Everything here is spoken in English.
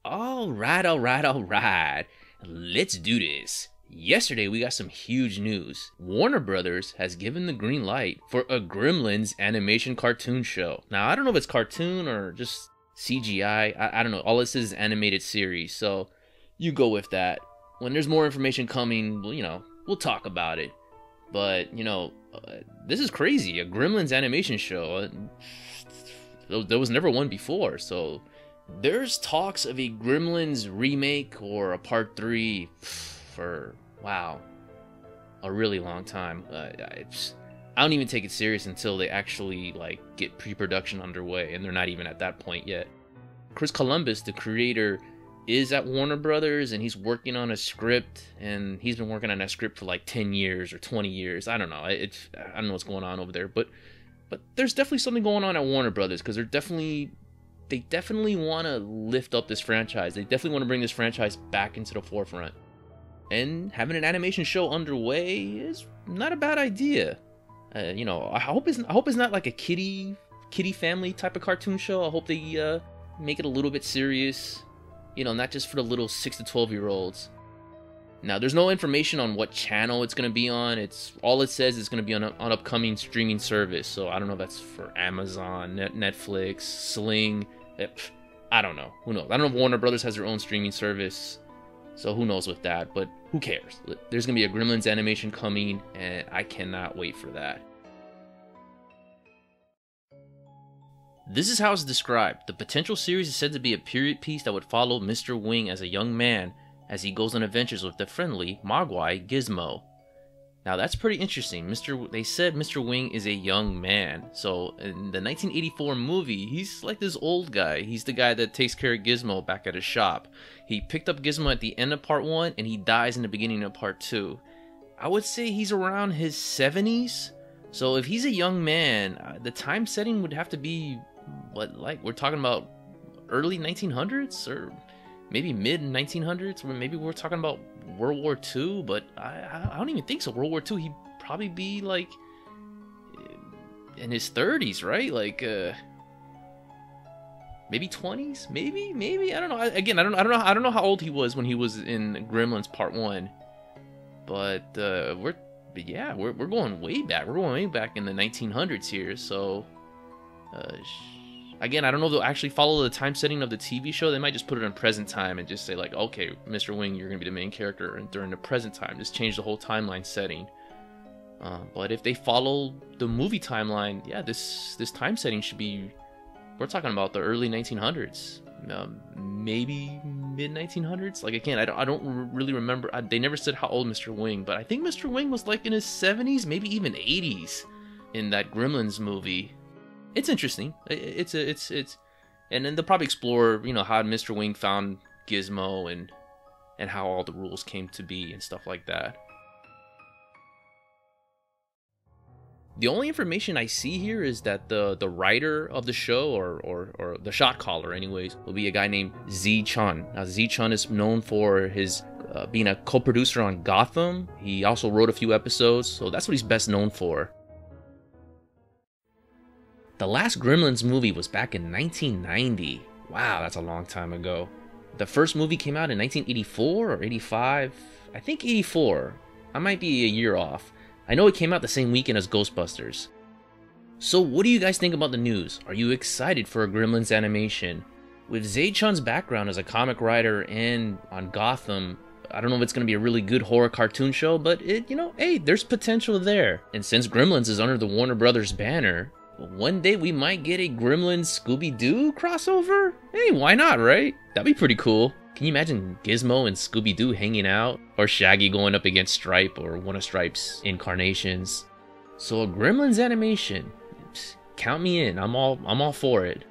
All right. Let's do this. Yesterday, we got some huge news. Warner Brothers has given the green light for a Gremlins animation cartoon show. Now, I don't know if it's cartoon or just CGI. I don't know. All it says is animated series, so you go with that. When there's more information coming, we'll talk about it. But, this is crazy. A Gremlins animation show. There was never one before, so there's talks of a Gremlins remake or a part 3 for, wow, a really long time. I don't even take it serious until they actually get pre-production underway, and they're not even at that point yet. Chris Columbus, the creator, is at Warner Brothers, and he's working on a script, and he's been working on that script for 10 years or 20 years. I don't know. I don't know what's going on over there, but there's definitely something going on at Warner Brothers, because they definitely want to lift up this franchise. They definitely want to bring this franchise back into the forefront. And having an animation show underway is not a bad idea. I hope it's not like a kiddie family type of cartoon show. I hope they make it a little bit serious. Not just for the little 6 to 12-year-olds. Now, there's no information on what channel it's going to be on. All it says is going to be on upcoming streaming service. So I don't know if that's for Amazon, Netflix, Sling. I don't know. Who knows? I don't know if Warner Brothers has their own streaming service. So who knows with that? But who cares? There's going to be a Gremlins animation coming, and I cannot wait for that. This is how it's described. The potential series is said to be a period piece that would follow Mr. Wing as a young man as he goes on adventures with the friendly Mogwai Gizmo. Now that's pretty interesting. They said Mr. Wing is a young man. So in the 1984 movie, he's like this old guy. He's the guy that takes care of Gizmo back at his shop. He picked up Gizmo at the end of part 1 and he dies in the beginning of part 2. I would say he's around his 70s. So if he's a young man, the time setting would have to be we're talking about early 1900s or maybe mid 1900s, or maybe we're talking about World War II, but I don't even think so. World War II, he'd probably be in his 30s, right? Maybe 20s, maybe I don't know. I don't know how old he was when he was in Gremlins Part 1, but we're going way back. We're going way back in the 1900s here, so. Again, I don't know if they'll actually follow the time setting of the TV show. They might just put it in present time and just say okay, Mr. Wing, you're going to be the main character and during the present time. Just change the whole timeline setting. But if they follow the movie timeline, yeah, this time setting should be, we're talking about the early 1900s. Maybe mid 1900s. Again, I don't really remember. They never said how old Mr. Wing, but I think Mr. Wing was in his 70s, maybe even 80s in that Gremlins movie. It's interesting. It's and then they'll probably explore, how Mr. Wing found Gizmo and how all the rules came to be and stuff like that. The only information I see here is that the writer of the show, or the shot caller anyways, will be a guy named Z Chun. Now, Z Chun is known for his being a co-producer on Gotham. He also wrote a few episodes, so that's what he's best known for. The last Gremlins movie was back in 1990. Wow, that's a long time ago. The first movie came out in 1984 or 85. I think 84. I might be a year off. I know it came out the same weekend as Ghostbusters. So what do you guys think about the news? Are you excited for a Gremlins animation? With Zae Chun's background as a comic writer and on Gotham, I don't know if it's going to be a really good horror cartoon show, but hey, there's potential there. And since Gremlins is under the Warner Brothers banner, one day we might get a Gremlins Scooby-Doo crossover? Hey, why not, right? That'd be pretty cool. Can you imagine Gizmo and Scooby-Doo hanging out? Or Shaggy going up against Stripe or one of Stripe's incarnations? So a Gremlins animation, count me in. I'm all for it.